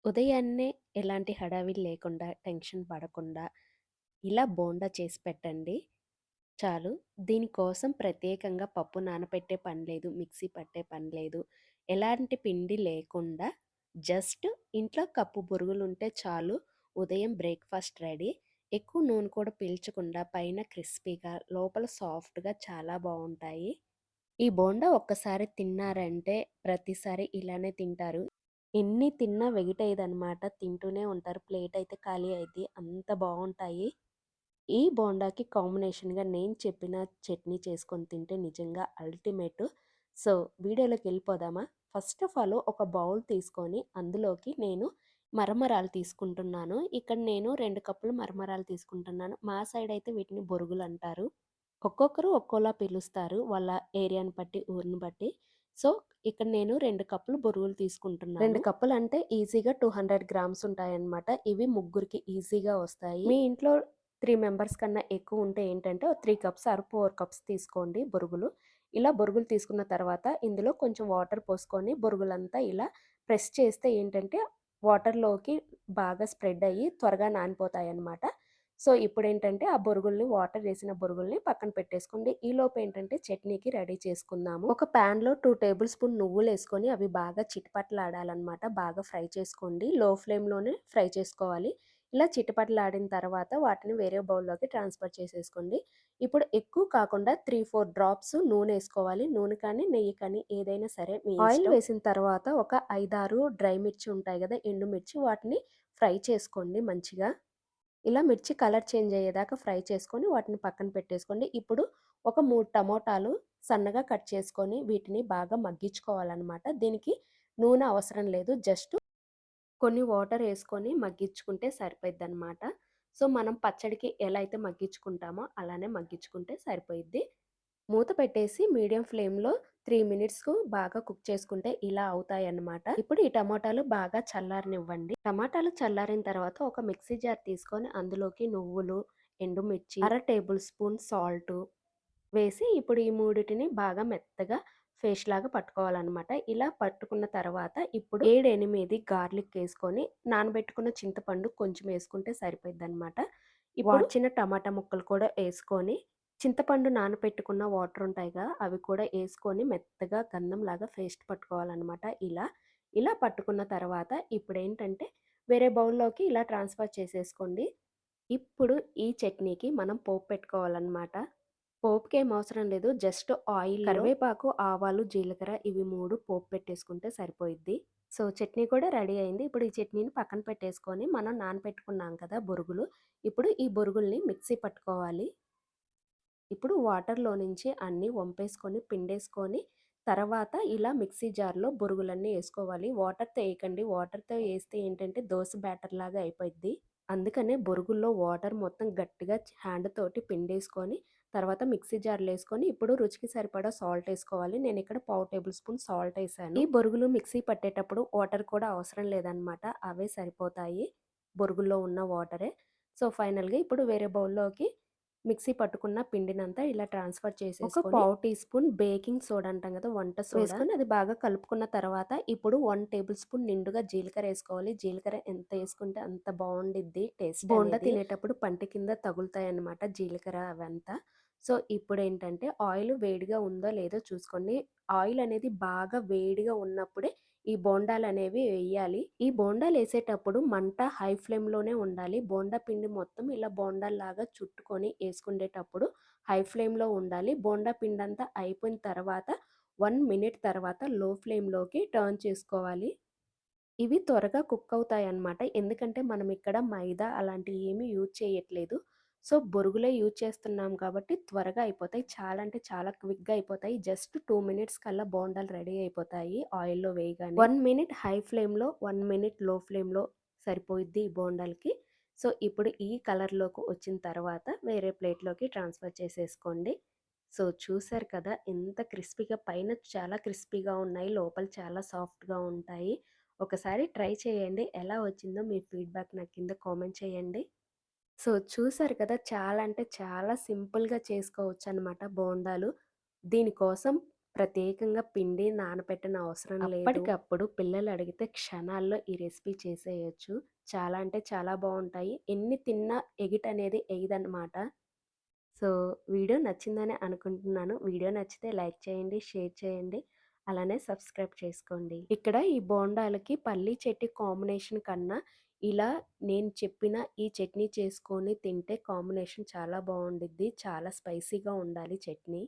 ఉదయాన్నే ఎలాంటి హడావిడి లేకుండా, టెన్షన్ పడకుండా ఇలా బోండా చేసి పెట్టండి చాలు. దీనికోసం ప్రత్యేకంగా పప్పు నానపెట్టే పని లేదు, మిక్సీ పట్టే పని లేదు. ఎలాంటి పిండి లేకుండా జస్ట్ ఇంట్లో కప్పు బొరుగులుంటే చాలు. ఉదయం బ్రేక్‌ఫాస్ట్ రెడీ. ఎక్కువ నూనె కూడా పీల్చకుండా పైన క్రిస్పీగా, లోపల సాఫ్ట్‌గా చాలా బావుంటాయి. ఈ బోండా ఒక్కసారి తిన్నారంటే ప్రతిసారి ఇలానే తింటారు. ఎన్ని తిన్నా వెగటయ్యదనమాట. తింటూనే ఉంటారు. ప్లేటయితే ఖాళీ అయిద్ది. అంత బావుంటాయి. ఈ బోండాకి కాంబినేషన్‌గా నేను చెప్పిన చట్నీ చేసుకొని తింటే నిజంగా అల్టిమేట్. సో, వీడియోలోకెళ్ళిపోదామా? ఫస్ట్ ఆఫ్ ఆల్ ఒక బౌల్ తీసుకొని అందులోకి నేను మరమరాలు తీసుకుంటున్నాను. ఇక్కడ నేను 2 కప్పులు మరమరాలు తీసుకుంటున్నాను. మా సైడ్ అయితే వీటిని బొరుగులంటారు. ఒక్కొక్కరు ఒక్కోలా పిలుస్తారు. వాళ్ళ ఏరియాని బట్టి, ఊరిని బట్టి. సో, ఇక్కడ నేను 2 కప్పులు బొరుగులు తీసుకుంటున్నాను. 2 కప్పులంటే ఈజీగా 200 గ్రామ్స్ ఉంటాయన్నమాట. ఇవి ముగ్గురికి ఈజీగా వస్తాయి. మీ ఇంట్లో 3 మెంబర్స్ కన్నా ఎక్కువ ఉంటే ఏంటంటే 3 కప్స్ ఆర్ 4 కప్స్ తీసుకోండి బొరుగులు. ఇలా బొరుగులు తీసుకున్న తర్వాత ఇందులో కొంచెం వాటర్ పోసుకొని బొరుగులంతా ఇలా ప్రెస్ చేస్తే ఏంటంటే వాటర్‌లోకి బాగా స్ప్రెడ్ అయ్యి త్వరగా నానిపోతాయన్నమాట. సో, ఇప్పుడేంటంటే ఆ బొరుగుల్ని వాటర్ ఏసిన బొరుగుల్ని పక్కన పెట్టేసుకోండి. ఈలోపు ఏంటంటే చట్నీకి రెడీ చేసుకుందాము. ఒక ప్యాన్‌లో 2 టేబుల్ స్పూన్ నువ్వులేసుకొని అవి బాగా చిటపటలాడాలనమాట. బాగా ఫ్రై చేసుకోండి. లో ఫ్లేమ్‌లోనే ఫ్రై చేసుకోవాలి. ఇలా చిటపటలాడిన తర్వాత వాటిని వేరే బౌల్‌లోకి ట్రాన్స్‌ఫర్ చేసేసుకోండి. ఇప్పుడు ఎక్కువ కాకుండా 3, 4 డ్రాప్స్ నూనేసుకోవాలి. నూనె కానీ, నెయ్యి కానీ ఏదైనా సరే మీ ఇష్టం. ఆయిల్ వేసిన తర్వాత ఒక 5, 6 డ్రై మిర్చి ఉంటాయి గదా! ఎండుమిర్చి వాటిని ఫ్రై చేసుకోండి మంచిగా. ఇలా మిర్చి కలర్ చేంజ్ అయ్యేదాకా ఫ్రై చేసుకొని వాటిని పక్కన పెట్టేసుకోండి. ఇప్పుడు ఒక 3 టమోటాలు సన్నగా కట్ చేసుకొని వీటిని బాగా మగ్గించుకోవాలనమాట. దీనికి నూనె అవసరం లేదు. జస్ట్ కొన్ని వాటర్ ఏసుకొని మగ్గించుకుంటే సరిపోయిద్దనమాట. సో, మనం పచ్చడికి ఎలా అయితే మగ్గించుకుంటామో అలానే మగ్గించుకుంటే సరిపోయిద్ది. మూత పెట్టేసి మీడియం ఫ్లేమ్‌లో 3 మినిట్స్‌కు బాగా కుక్ చేసుకుంటే ఇలా అవుతాయన్నమాట. ఇప్పుడు ఈ టమాటాలు బాగా చల్లారనివ్వండి. టమాటాలు చల్లారిన తర్వాత ఒక మిక్సీ జార్ తీసుకొని అందులోకి నువ్వులు, ఎండుమిర్చి, అర టేబుల్ స్పూన్ సాల్టు వేసి ఇప్పుడు ఈ మూడిటిని బాగా మెత్తగా పేస్ట్ లాగా పట్టుకోవాలనమాట. ఇలా పట్టుకున్న తర్వాత ఇప్పుడు 7, 8 గార్లిక్ ఏసుకొని నానబెట్టుకున్న చింతపండు కొంచెం ఏసుకుంటే సరిపోయిద్దనమాట. ఇప్పుడు చిన్న టమాటా ముక్కలు కూడా ఏసుకొని చింతపండు నానపెట్టుకున్న వాటర్ ఉంటాయిగా అవి కూడా ఏసుకొని మెత్తగా గంధంలాగా పేస్ట్ పట్టుకోవాలనమాట ఇలా. ఇలా పట్టుకున్న తర్వాత ఇప్పుడేంటంటే వేరే బౌల్‌లోకి ఇలా ట్రాన్స్‌ఫర్ చేసేసుకోండి. ఇప్పుడు ఈ చట్నీకి మనం పోపు పెట్టుకోవాలనమాట. పోపుకేం అవసరం లేదు. జస్ట్ ఆయిల్‌లో కరివేపాకు, ఆవాలు, జీలకర్ర ఇవి 3 పోపు పెట్టేసుకుంటే సరిపోయిద్ది. సో, చట్నీ కూడా రెడీ అయింది. ఇప్పుడు ఈ చట్నీని పక్కన పెట్టేసుకొని మనం నానపెట్టుకున్నాం కదా బొరుగులు. ఇప్పుడు ఈ బొరుగుల్ని మిక్సీ పట్టుకోవాలి. ఇప్పుడు వాటర్‌లో నుంచి అన్నీ వంపేసుకొని, పిండేసుకొని, తర్వాత ఇలా మిక్సీ జార్‌లో బొరుగులన్నీ ఏసుకోవాలి. వాటర్‌తో ఏయకండి. వాటర్‌తో ఏస్తే ఏంటంటే దోస బ్యాటర్‌లాగా అయిపోయిద్ది. అందుకనే బొరుగుల్లో వాటర్ మొత్తం గట్టిగా హ్యాండ్ తోటి పిండేసుకొని, తర్వాత మిక్సీ జార్‌లో ఏసుకొని, ఇప్పుడు రుచికి సరిపడా సాల్ట్ ఏసుకోవాలి. నేనిక్కడ పావు టేబుల్ స్పూన్ సాల్ట్ ఏసాను. ఈ బొరుగులు మిక్సీ పట్టేటప్పుడు వాటర్ కూడా అవసరం లేదనమాట. అవే సరిపోతాయి. బొరుగుల్లో ఉన్న వాటరే. సో, ఫైనల్‌గా ఇప్పుడు వేరే బౌల్‌లోకి మిక్సీ పట్టుకున్న పిండినంతా ఇలా ట్రాన్స్‌ఫర్ చేసేసుకొని, ఒక పావు టీ స్పూన్ బేకింగ్ సోడా అంటాం కదా! వంట సోడా వేసుకొని అది బాగా కలుపుకున్న తర్వాత ఇప్పుడు 1 టేబుల్ స్పూన్ నిండుగా జీలకర్ర ఏసుకోవాలి. జీలకర్ర ఎంత ఏసుకుంటే అంత బావుండిద్ది టేస్ట్ బోండా అనేది. తినేటప్పుడు పంటి కింద తగులుతాయన్నమాట జీలకర్ర అవంతా. సో, ఇప్పుడేంటంటే ఆయిల్ వేడిగా ఉందో లేదో చూసుకోండి. ఆయిల్ అనేది బాగా వేడిగా ఉన్నప్పుడే ఈ బోండాలనేవి వెయ్యాలి. ఈ బోండాలేసేటప్పుడు మంట హై ఫ్లేమ్‌లోనే ఉండాలి. బోండా పిండి మొత్తం ఇలా బోండాల్లాగా చుట్టుకొని ఏసుకునేటప్పుడు హై ఫ్లేమ్‌లో ఉండాలి. బోండా పిండంతా అయిపోయిన తర్వాత 1 మినిట్ తర్వాత లో ఫ్లేమ్‌లోకి టర్న్ చేసుకోవాలి. ఇవి త్వరగా కుక్ అవుతాయన్నమాట. ఎందుకంటే మనం ఇక్కడ మైదా అలాంటివి ఏమి యూజ్ చేయట్లేదు. సో, బొరుగులే యూజ్ చేస్తున్నాం కాబట్టి త్వరగా అయిపోతాయి. చాలా అంటే చాలా క్విక్‌గా అయిపోతాయి. జస్ట్ 2 మినిట్స్ కల్లా బోండాలు రెడీ అయిపోతాయి ఆయిల్‌లో వేయగానే. 1 మినిట్ హై ఫ్లేమ్‌లో, 1 మినిట్ లో ఫ్లేమ్‌లో సరిపోయిద్ది ఈ బోండాలకి. సో, ఇప్పుడు ఈ కలర్‌లోకి వచ్చిన తర్వాత వేరే ప్లేట్‌లోకి ట్రాన్స్‌ఫర్ చేసేసుకోండి. సో, చూసారు కదా! ఎంత క్రిస్పీగా పైన చాలా క్రిస్పీగా ఉన్నాయి. లోపల చాలా సాఫ్ట్‌గా ఉంటాయి. ఒకసారి ట్రై చేయండి. ఎలా వచ్చిందో మీ ఫీడ్‌బ్యాక్ నాకు కింద కామెంట్ చేయండి. సో, చూసారు కదా! చాలా అంటే చాలా సింపుల్‌గా చేసుకోవచ్చనమాట బోండాలు. దీనికోసం ప్రత్యేకంగా పిండి నానపెట్టనవసరం లేదు. అప్పటికప్పుడు పిల్లలు అడిగితే క్షణాల్లో ఈ రెసిపీ చేసేయొచ్చు. చాలా అంటే చాలా బావుంటాయి. ఎన్ని తిన్నా ఎగిటనేది ఎయదనమాట. సో, వీడియో నచ్చిందని అనుకుంటున్నాను. వీడియో నచ్చితే లైక్ చేయండి, షేర్ చేయండి. అలానే సబ్స్క్రైబ్ చేసుకోండి. ఇక్కడ ఈ బోండాలకి పల్లీ చట్నీ కాంబినేషన్ కన్నా ఇలా నేను చెప్పిన ఈ చట్నీ చేసుకొని తింటే కాంబినేషన్ చాలా బావుండిద్ది. చాలా స్పైసీగా ఉండాలి చట్నీ.